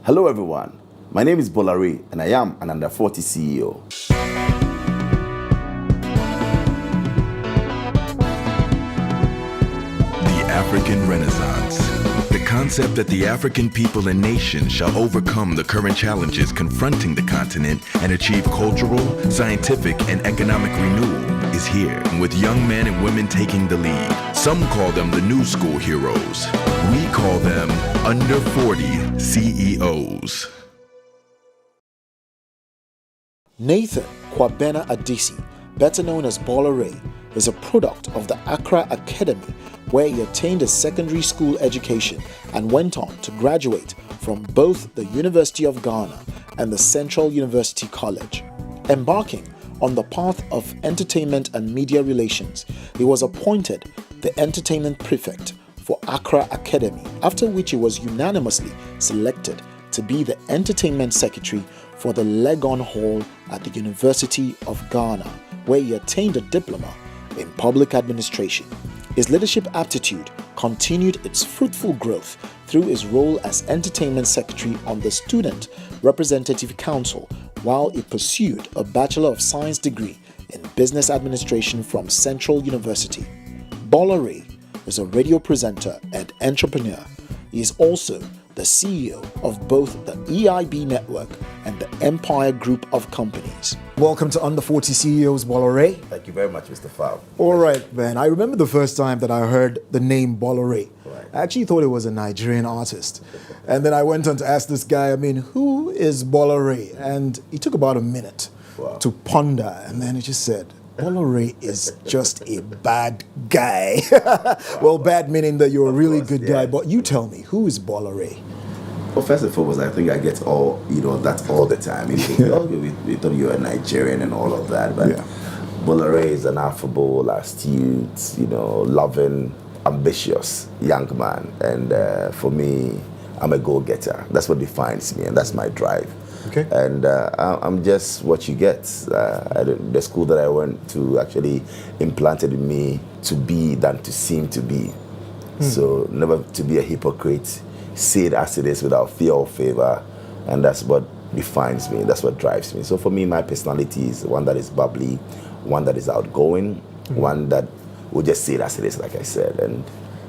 Hello everyone, my name is Bola and I am an under 40 CEO. The African Renaissance. The concept that the African people and nation shall overcome the current challenges confronting the continent and achieve cultural, scientific, and economic renewal is here, with young men and women taking the lead. Some call them the new school heroes. We call them under 40 CEOs. mh1QLBYbsw8, better known as Bola, is a product of the Accra Academy, where he attained a secondary school education and went on to graduate from both the University of Ghana and the Central University College. Embarking on the path of entertainment and media relations, he was appointed the entertainment prefect for Accra Academy, after which he was unanimously selected to be the entertainment secretary for the Legon Hall at the University of Ghana, where he attained a diploma in public administration. His leadership aptitude continued its fruitful growth through his role as entertainment secretary on the Student Representative Council, while he pursued a Bachelor of Science degree in business administration from Central University. Bola is a radio presenter and entrepreneur. He is also the CEO of both the EIB Network and the Empire Group of Companies. Welcome to Under 40 CEOs, Bola. Thank you very much, Mr. Fab. All right, man. I remember the first time that I heard the name Bola. Right. I actually thought it was a Nigerian artist. And then I went on to ask this guy, who is Bola? And he took about a minute to ponder. And then he just said, Bola is just a bad guy. Well, bad meaning that you're a really good guy. But you tell me, who is Bola? Well, first and foremost, I think I get that all the time. We thought you were Nigerian and all of that, but Bola is an affable, astute, loving, ambitious young man. And for me, I'm a go-getter. That's what defines me, and that's my drive. Okay. And I'm just what you get. The school that I went to actually implanted in me to be than to seem to be. So never to be a hypocrite. Say it as it is without fear or favor. And that's what defines me. That's what drives me. So for me, my personality is one that is bubbly, one that is outgoing, one that will just say it as it is, like I said. And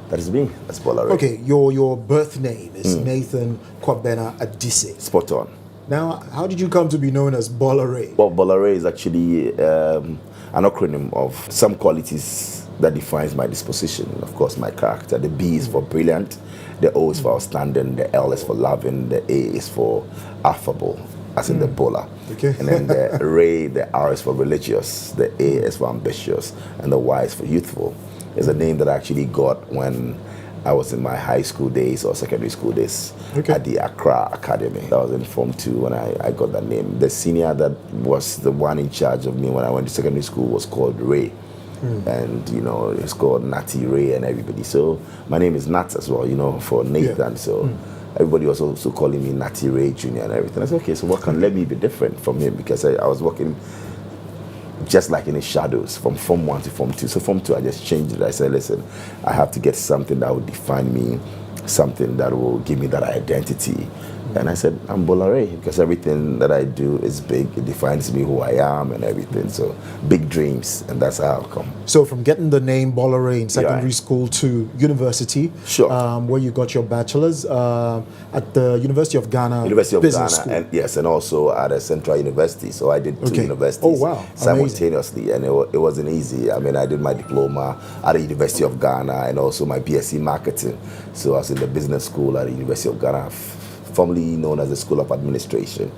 that is me. That's Bola. Okay, your birth name is mh1QLBYbsw8. Spot on. Now, how did you come to be known as Bola? Well, Bola is actually an acronym of some qualities that defines my disposition. Of course, my character. The B is for brilliant, the O is for outstanding, the L is for loving, the A is for affable, as in the Bola. Okay. And then the R is for religious, the A is for ambitious, and the Y is for youthful. It's a name that I actually got when I was in my high school days or secondary school days at the Accra Academy. I was in Form 2 when I got that name. The senior that was the one in charge of me when I went to secondary school was called Ray. And, it's called Natty Ray and everybody. So my name is Nat as well, for Nathan. So everybody was also calling me Natty Ray Jr. and everything. I said, okay, so let me be different from him, because I was working just like in the shadows from Form 1 to Form 2. So Form 2, I just changed it. I said, listen, I have to get something that will define me, something that will give me that identity. And I said, I'm Bola, because everything that I do is big. It defines me, who I am and everything. So big dreams, and that's how I'll come. So from getting the name Bola in secondary school to university, where you got your bachelor's at the University of Ghana Business School. And also at a Central University. So I did two universities simultaneously, and it wasn't easy. I did my diploma at the University of Ghana and also my BSc Marketing. So I was in the business school at the University of Ghana, formerly known as the School of Administration.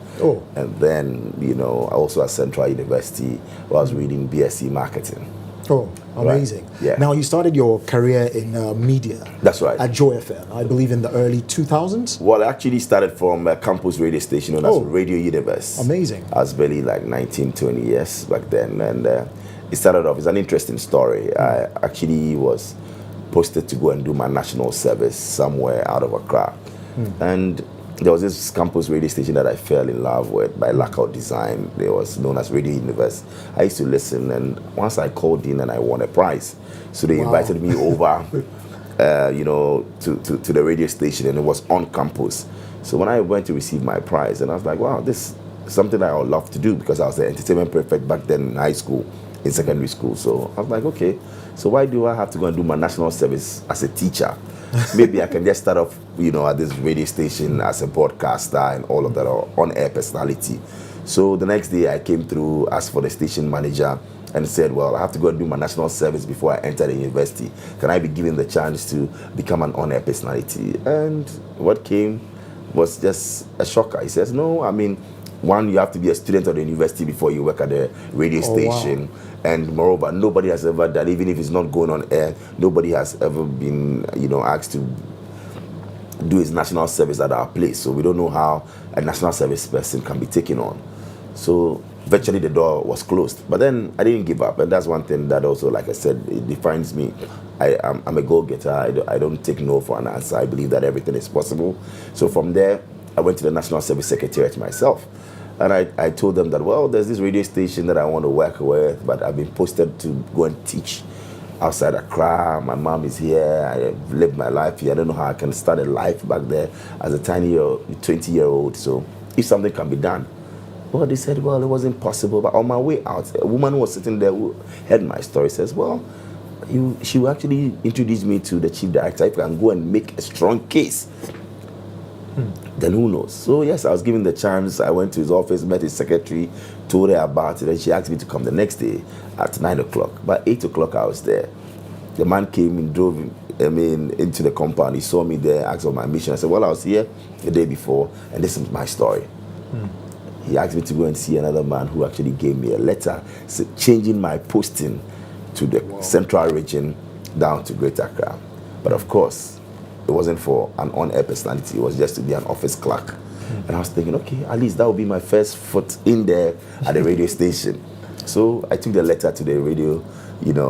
And then, I also at Central University, where I was reading BSc Marketing. Oh, amazing. Right. Yeah. Now, you started your career in media. That's right. At Joy FM, I believe in the early 2000s? Well, I actually started from a campus radio station known as Radio Universe. Amazing. I was barely like 19, 20 years back then. And it started off, it's an interesting story. I actually was posted to go and do my national service somewhere out of Accra. And there was this campus radio station that I fell in love with by Lockout Design. It was known as Radio Universe. I used to listen, and once I called in and I won a prize. So they invited me over, to the radio station, and it was on campus. So when I went to receive my prize, and I was like, wow, this is something that I would love to do, because I was the entertainment prefect back then in high school, in secondary school. So I was like, okay, so why do I have to go and do my national service as a teacher? Maybe I can just start off, at this radio station as a broadcaster and all of that, or on-air personality. So the next day I came through, asked for the station manager, and said, well, I have to go and do my national service before I enter the university. Can I be given the chance to become an on-air personality? And what came was just a shocker. He says, no, I mean, one, you have to be a student of the university before you work at the radio station. Wow. And moreover, nobody has ever done, even if it's not going on air, nobody has ever been, asked to do his national service at our place. So we don't know how a national service person can be taken on. So virtually the door was closed. But then I didn't give up. And that's one thing that also, like I said, it defines me. I'm a go-getter. I don't take no for an answer. I believe that everything is possible. So from there, I went to the National Service Secretariat myself. And I told them that, well, there's this radio station that I want to work with, but I've been posted to go and teach outside Accra. My mom is here. I lived my life here. I don't know how I can start a life back there as a 20-year-old. So if something can be done. Well, they said, well, it wasn't possible. But on my way out, a woman who was sitting there who heard my story says, well, she will actually introduce me to the chief director. If I can go and make a strong case, then who knows? So yes, I was given the chance. I went to his office, met his secretary, told her about it, and she asked me to come the next day at 9 o'clock. By 8 o'clock, I was there. The man came and drove into the compound. He saw me there, asked for my mission. I said, well, I was here the day before, and this is my story. He asked me to go and see another man who actually gave me a letter changing my posting to the central region down to Greater Accra. But of course, it wasn't for an on-air personality. It was just to be an office clerk. And I was thinking, okay, at least that would be my first foot in there at the radio station. So I took the letter to the radio,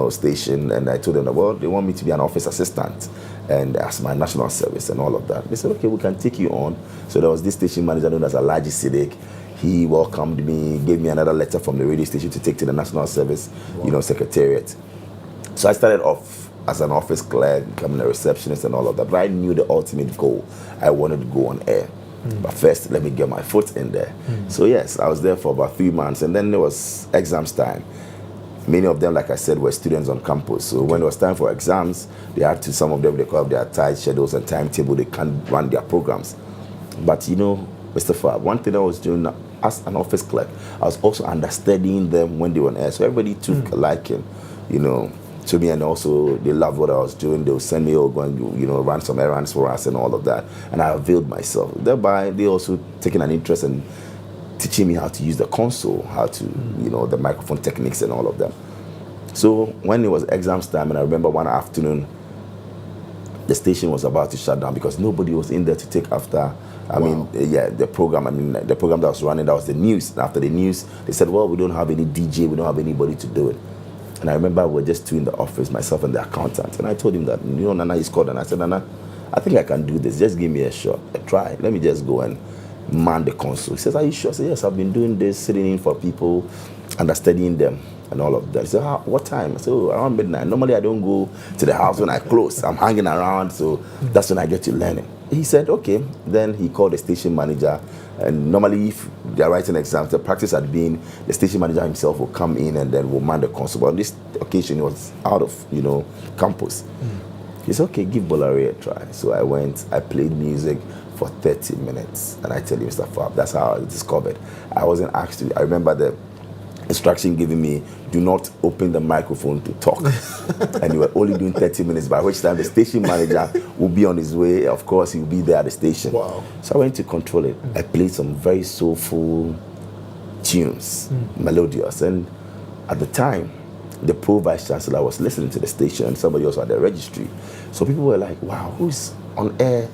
station, and I told them that, well, they want me to be an office assistant and as my national service and all of that. They said, okay, we can take you on. So there was this station manager known as Alhaji Siddiq. He welcomed me, gave me another letter from the radio station to take to the national service, secretariat. So I started off as an office clerk, becoming a receptionist and all of that. But I knew the ultimate goal. I wanted to go on air. But first, let me get my foot in there. So yes, I was there for about 3 months, and then there was exams time. Many of them, like I said, were students on campus. So when it was time for exams, they had to, some of them, they call up their tight schedules and timetable. They can't run their programs. But Mr. Fab, one thing I was doing as an office clerk, I was also understudying them when they were on air. So everybody took a liking, to me, and also they loved what I was doing. They would send me over and run some errands for us and all of that. And I availed myself. Thereby, they also taking an interest in teaching me how to use the console, how to, the microphone techniques and all of them. So when it was exams time, and I remember one afternoon, the station was about to shut down because nobody was in there to take after. The program. The program that was running, that was the news. And after the news, they said, well, we don't have any DJ, we don't have anybody to do it. And I remember we were just two in the office, myself and the accountant. And I told him that, Nana, he's called. And I said, Nana, I think I can do this. Just give me a shot, a try. Let me just go and man the console. He says, are you sure? I said, yes, I've been doing this, sitting in for people, understudying them and all of that. He said, what time? I said, around midnight. Normally I don't go to the house when I close. I'm hanging around, so that's when I get to learning. He said, okay. Then he called the station manager. And normally if they're writing exams, the practice had been the station manager himself will come in and then will man the console. But on this occasion, he was out of, campus. He said, okay, give Bola a try. So I went, I played music for 30 minutes. And I tell you, Mr. Fab, that's how I discovered. I wasn't asked to. I remember the instruction giving me, do not open the microphone to talk. And you were only doing 30 minutes, by which time the station manager will be on his way. Of course, he will be there at the station. Wow. So I went to control it. I played some very soulful tunes, melodious. And at the time, the pro vice chancellor was listening to the station, and somebody else at the registry. So people were like, wow, who's on air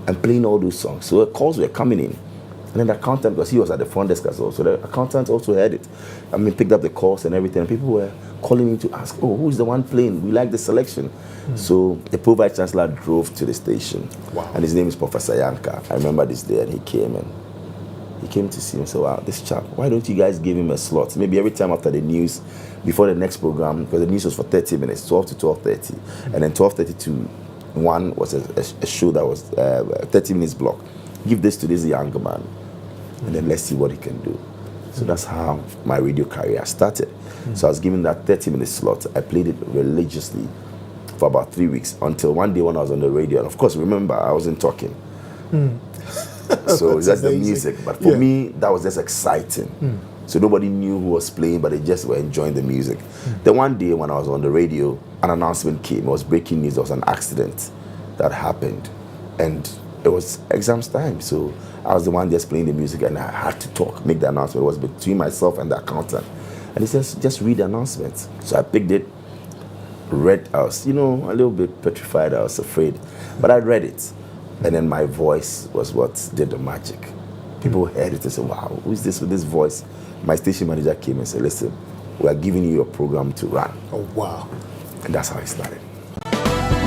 and playing all those songs? So calls were coming in. And then the accountant, because he was at the front desk as well, so the accountant also heard it. Picked up the calls and everything. And people were calling me to ask, oh, who's the one playing? We like the selection. So the pro vice chancellor drove to the station. Wow. And his name is Professor Yanka. I remember this day, and he came to see me and said, wow, this chap, why don't you guys give him a slot? Maybe every time after the news, before the next program, because the news was for 30 minutes, 12 to 12:30. And then 12:30 to 1 was a show that was a 30 minutes block. give this to this younger man, and then let's see what he can do. So that's how my radio career started. So I was given that 30-minute slot. I played it religiously for about 3 weeks until one day when I was on the radio. And of course, remember, I wasn't talking. So that's the music. But for me, that was just exciting. So nobody knew who was playing, but they just were enjoying the music. Then one day when I was on the radio, an announcement came. It was breaking news. There was an accident that happened. And it was exams time. So I was the one just playing the music, and I had to talk, make the announcement. It was between myself and the accountant. And he says, just read the announcement. So I picked it, read. I was, a little bit petrified. I was afraid. But I read it. And then my voice was what did the magic. People heard it and said, wow, who is this with this voice? My station manager came and said, listen, we are giving you a program to run. Oh, wow. And that's how it started.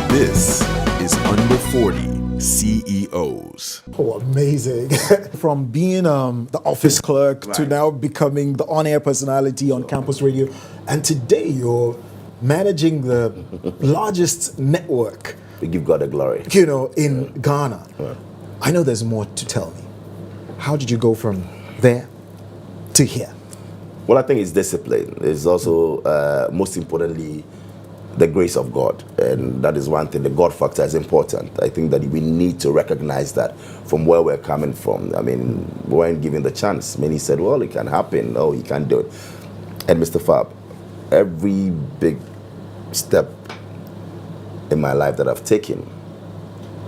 This is Under 40 CEOs. Oh, amazing. From being the office clerk to now becoming the on-air personality on campus radio. And today you're managing the largest network, We give God the glory. in Ghana. Yeah. I know there's more to tell me. How did you go from there to here? Well, I think it's discipline. It's also, most importantly, the grace of God. And that is one thing. The God factor is important. I think that we need to recognize that from where we're coming from. I mean, we weren't given the chance. Many said, well, it can happen. No, you can't do it. And Mr. Fab, every big step in my life that I've taken,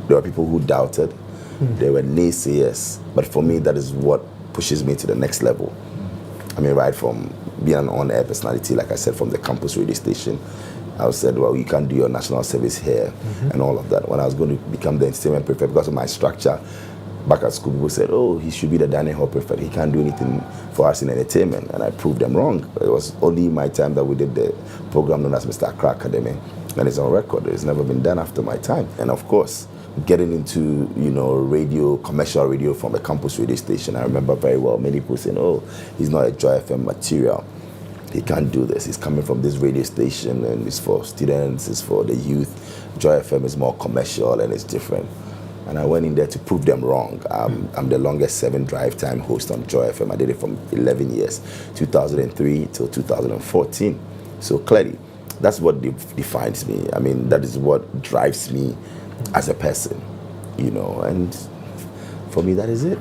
there were people who doubted. There were naysayers. But for me, that is what pushes me to the next level. I mean, right from being an on-air personality, like I said, from the campus radio station, I said, well, you can't do your national service here and all of that. When I was going to become the entertainment prefect, because of my structure, back at school, people said, oh, he should be the dining hall prefect. He can't do anything for us in entertainment. And I proved them wrong. It was only my time that we did the program known as Mr. Accra Academy. And it's on record. It's never been done after my time. And of course, getting into, radio, commercial radio from a campus radio station, I remember very well many people saying, oh, he's not a Joy FM material. He can't do this. He's coming from this radio station and it's for students, it's for the youth. Joy FM is more commercial and it's different. And I went in there to prove them wrong. I'm the longest 7 drive time host on Joy FM. I did it for 11 years, 2003 till 2014. So clearly, that's what defines me. I mean, that is what drives me as a person, and for me, that is it.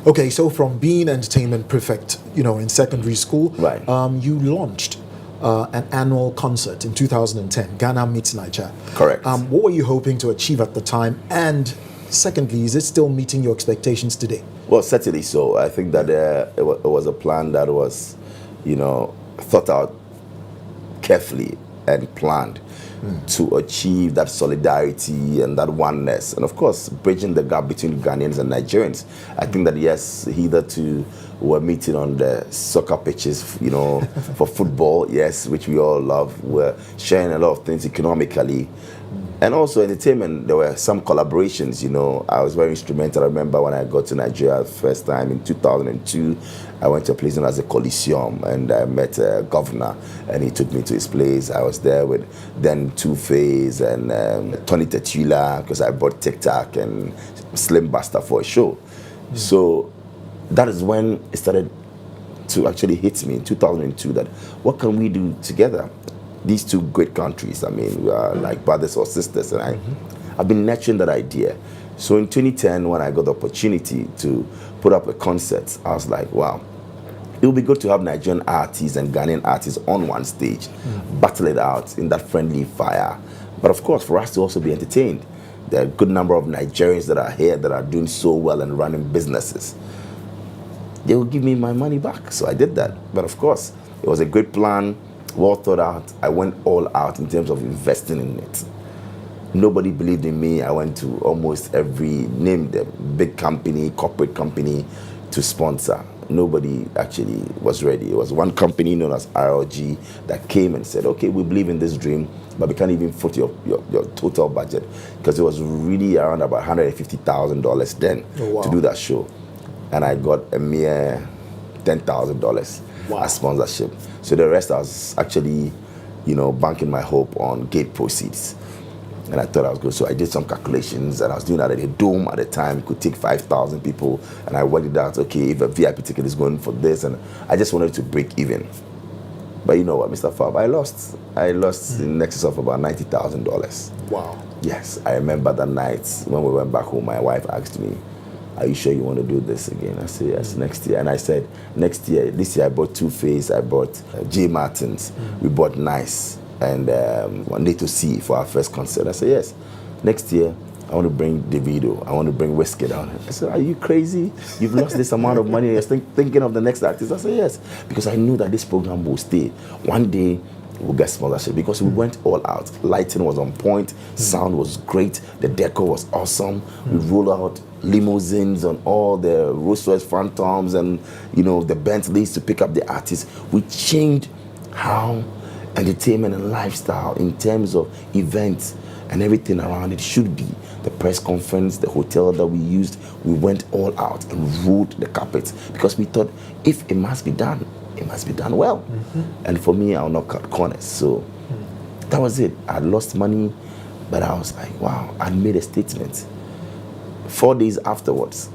Okay, so from being entertainment prefect, in secondary school, Right. You launched an annual concert in 2010, Ghana Meets Nigeria. Correct. What were you hoping to achieve at the time? And secondly, is it still meeting your expectations today? Well, certainly so. I think that it was a plan that was, thought out carefully and planned to achieve that solidarity and that oneness. And of course, bridging the gap between Ghanaians and Nigerians. I think that, yes, hitherto we're meeting on the soccer pitches, for football, yes, which we all love. We're sharing a lot of things economically. And also entertainment, there were some collaborations, I was very instrumental. I remember when I got to Nigeria the first time in 2002, I went to a place known as the Coliseum and I met a governor and he took me to his place. I was there with then Two-Face and Tony Tetula because I brought TikTok and Slim Basta for a show. So that is when it started to actually hit me in 2002 that what can we do together? These two great countries, I mean, we are like brothers or sisters, and I've been nurturing that idea. So in 2010, when I got the opportunity to put up a concert, I was like, wow, it would be good to have Nigerian artists and Ghanaian artists on one stage, battle it out in that friendly fire. But of course, for us to also be entertained, there are a good number of Nigerians that are here that are doing so well and running businesses. They will give me my money back. So I did that. But of course, it was a great plan. Well thought out. I went all out in terms of investing in it. Nobody believed in me. I went to almost every name them, big company, corporate company to sponsor. Nobody actually was ready. It was one company known as RLG that came and said, okay, we believe in this dream, but we can't even foot your total budget because it was really around about $150,000 then to do that show. And I got a mere $10,000 as sponsorship. So the rest I was actually, banking my hope on gate proceeds. And I thought I was good. So I did some calculations, and I was doing that at a dome at the time. It could take 5,000 people. And I worked it out, okay, if a VIP ticket is going for this. And I just wanted to break even. But you know what, Mr. Fab, I lost. I lost in excess of about $90,000. Wow. Yes, I remember that night when we went back home, my wife asked me, are you sure you want to do this again? I said, yes, next year. And I said, next year, this year I bought Two Face, I bought J. Martins, we bought Nice, and one day to see for our first concert. I said, yes, next year I want to bring Davido, I want to bring Whiskey down. I said, are you crazy? You've lost this amount of money, you're thinking of the next artist. I said, yes, because I knew that this program will stay. One day, we'll get sponsorship because we went all out. Lighting was on point, sound was great, the decor was awesome. We rolled out limousines on all the Rolls-Royce Phantoms and the Bentleys to pick up the artists. We changed how entertainment and lifestyle in terms of events and everything around it should be. The press conference, the hotel that we used, we went all out and rolled the carpet because we thought if it must be done, it must be done well. And for me, I'll not cut corners. So that was it. I lost money, but I was like, wow, I made a statement. 4 days afterwards,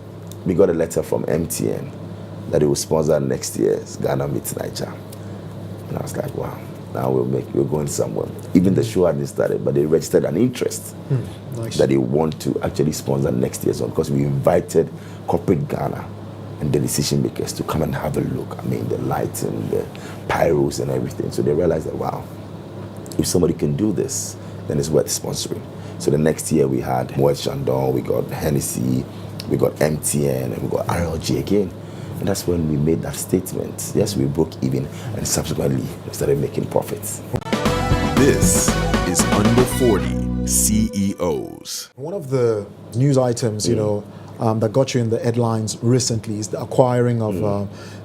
we got a letter from MTN that it will sponsor next year's Ghana Meets Niger. And I was like, wow, now we're going somewhere. Even the show hadn't started, but they registered an interest that they want to actually sponsor next year's one because we invited corporate Ghana and the decision makers to come and have a look. I mean, the lights and the pyros and everything. So they realized that, wow, if somebody can do this, then it's worth sponsoring. So the next year we had Moet Chandon, we got Hennessy, we got MTN, and we got RLG again. And that's when we made that statement. Yes, we broke even, and subsequently we started making profits. This is Under 40 CEOs. One of the news items, that got you in the headlines recently is the acquiring of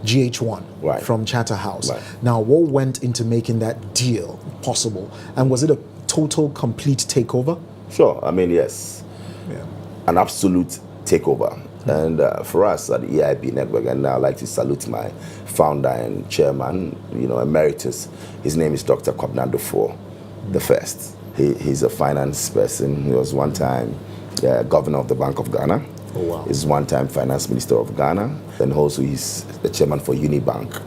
GH1 from Chatterhouse. Right. Now, what went into making that deal possible? And was it a total, complete takeover? Sure, I mean, yes. Yeah. An absolute takeover. And for us at the EIB Network, and I'd like to salute my founder and chairman, emeritus. His name is Dr. Kwabena Dufour the First. He's a finance person. He was one time governor of the Bank of Ghana. Oh, wow. He's one-time finance minister of Ghana. And also he's the chairman for Unibank,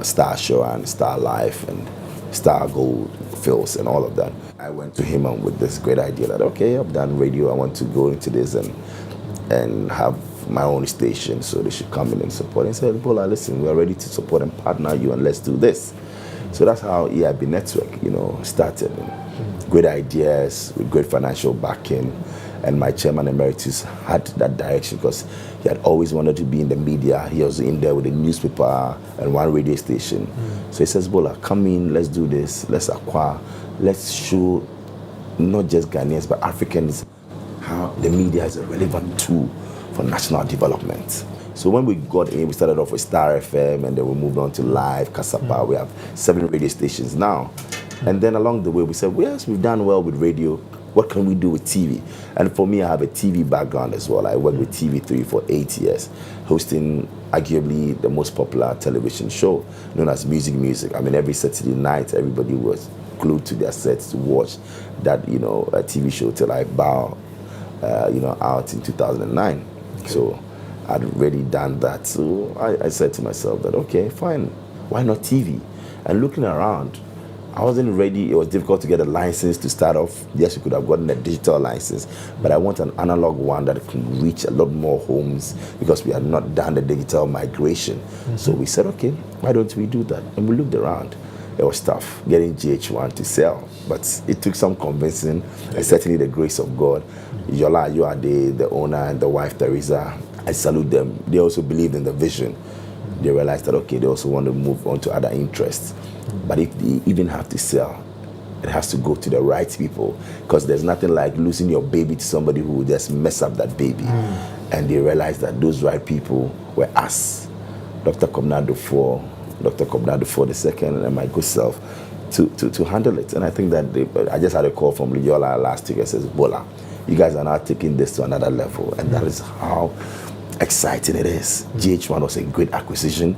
Star Assurance, Star Life, and Star Gold Fields and all of that. I went to him with this great idea that, okay, I've done radio, I want to go into this and have my own station, so they should come in and support. And he said, Bola, listen, we're ready to support and partner you, and let's do this. So that's how EIB Network, started. And great ideas with great financial backing. And my chairman emeritus had that direction because he had always wanted to be in the media. He was in there with a newspaper and one radio station. So he says, Bola, come in, let's do this, let's acquire, let's show not just Ghanaians, but Africans how the media is a relevant tool for national development. So when we got in, we started off with Star FM, and then we moved on to Live, Kasapa. We have 7 radio stations now. And then along the way, we said, well, yes, we've done well with radio. What can we do with TV? And for me, I have a TV background as well. I worked with TV3 for 8 years, hosting arguably the most popular television show known as Music. I mean, every Saturday night, everybody was glued to their sets to watch that, a TV show till I bow, out in 2009. Okay. So I'd already done that. So I said to myself that, okay, fine, why not TV? And looking around, I wasn't ready. It was difficult to get a license to start off. Yes, we could have gotten a digital license, but I want an analog one that can reach a lot more homes because we had not done the digital migration. So we said, okay, why don't we do that? And we looked around. It was tough getting GH1 to sell, but it took some convincing, and certainly the grace of God. Yola Ayuade, the owner, and the wife, Teresa, I salute them. They also believed in the vision. They realized that, okay, they also want to move on to other interests. But if they even have to sell, it has to go to the right people, because there's nothing like losing your baby to somebody who will just mess up that baby. And they realized that those right people were us, Dr. Kwabena Dufour, Dr. Kwabena Dufour II, and my good self, to handle it. And I think that I just had a call from Yola last week. I says, Bola, you guys are now taking this to another level. And that is how exciting it is. GH1 was a great acquisition.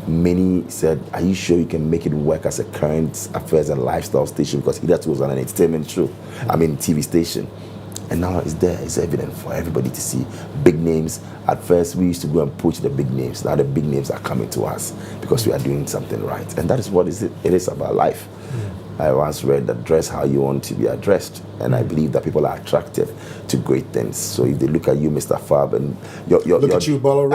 Many said, are you sure you can make it work as a current affairs and lifestyle station? Because hitherto was an entertainment show, TV station. And now it's there, it's evident for everybody to see. Big names. At first, we used to go and poach the big names. Now the big names are coming to us because we are doing something right. And that is what it is about life. I once read that dress how you want to be addressed. And I believe that people are attracted to great things. So if they look at you, Mr. Fab, and look at you, Bola,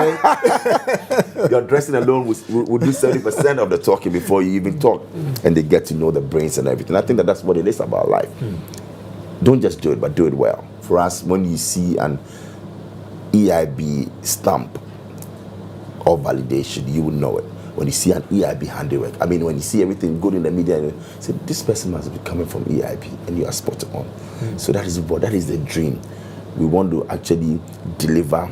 your dressing alone will do 70% of the talking before you even talk. And they get to know the brains and everything. I think that that's what it is about life. Don't just do it, but do it well. For us, when you see an EIB stamp or validation, you will know it. When you see an EIB handiwork, when you see everything good in the media, and you say, this person must be coming from EIB, and you are spot on. So that is the dream. We want to actually deliver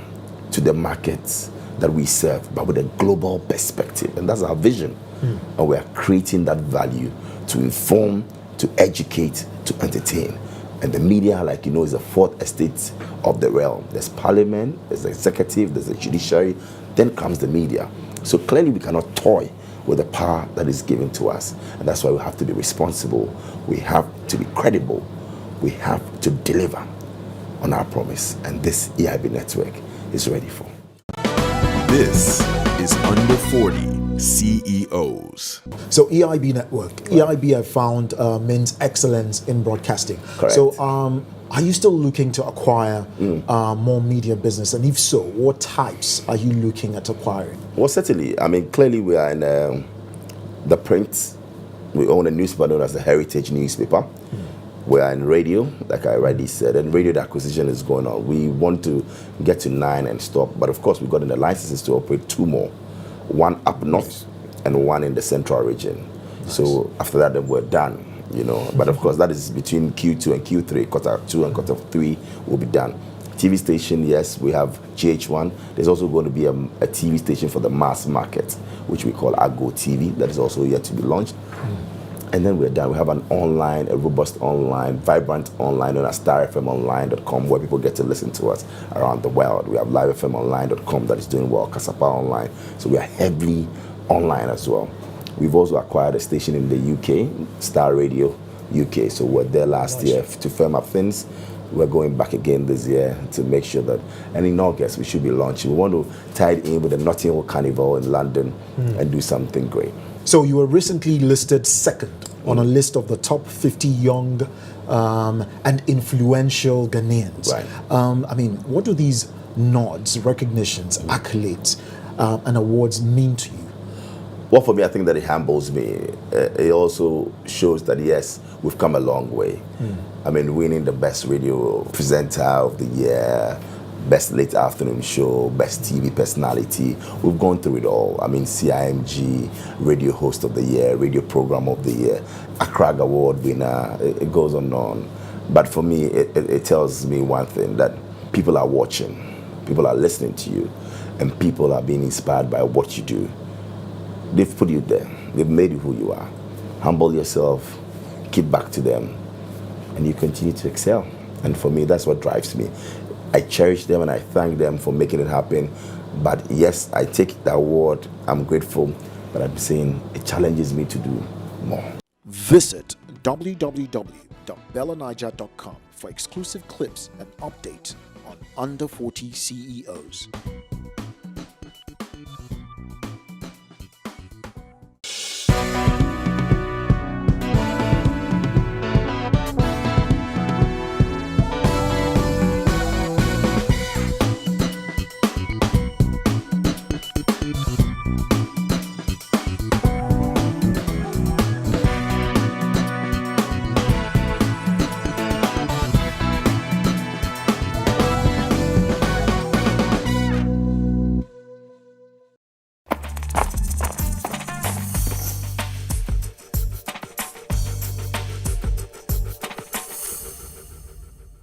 to the markets that we serve, but with a global perspective. And that's our vision. And we are creating that value to inform, to educate, to entertain. And the media, like you know, is the fourth estate of the realm. There's parliament, there's the executive, there's the judiciary, then comes the media. So clearly we cannot toy with the power that is given to us. And that's why we have to be responsible. We have to be credible. We have to deliver on our promise. And this EIB network is ready for. This is Under 40 CEOs. So EIB network, EIB I found means excellence in broadcasting. Correct. So are you still looking to acquire more media business? And if so, what types are you looking at acquiring? Well, certainly. Clearly we are in the print. We own a newspaper known as the Heritage newspaper. We are in radio, like I already said, and radio acquisition is going on. We want to get to 9 and stop, but of course we got in the licenses to operate 2 more. 1 up north and 1 in the central region. Nice. So after that, then we're done, But of course, that is between Q2 and Q3. Quarter 2 and quarter 3 will be done. TV station, yes, we have GH1. There's also going to be a TV station for the mass market, which we call Aggo TV. That is also yet to be launched. And then we're done. We have an online, a robust online, vibrant online known as starfmonline.com, where people get to listen to us around the world. We have livefmonline.com that is doing well, Kasapa Online. So we are heavily online as well. We've also acquired a station in the UK, Star Radio UK. So we're there last year to firm up things. We're going back again this year to make sure that, and in August we should be launching. We want to tie it in with the Notting Hill Carnival in London and do something great. So you were recently listed second on a list of the top 50 young and influential Ghanaians. Right. What do these nods, recognitions, accolades, and awards mean to you? Well, for me, I think that it humbles me. It also shows that, yes, we've come a long way. Winning the best radio presenter of the year, best late afternoon show, best TV personality. We've gone through it all. CIMG, radio host of the year, radio program of the year, Accra Award winner. It goes on and on. But for me, it tells me one thing, that people are watching, people are listening to you, and people are being inspired by what you do. They've put you there. They've made you who you are. Humble yourself, keep back to them, and you continue to excel. And for me, that's what drives me. I cherish them and I thank them for making it happen. But yes, I take the award. I'm grateful, but I'm saying it challenges me to do more. Visit www.bellaniger.com for exclusive clips and updates on Under 40 CEOs.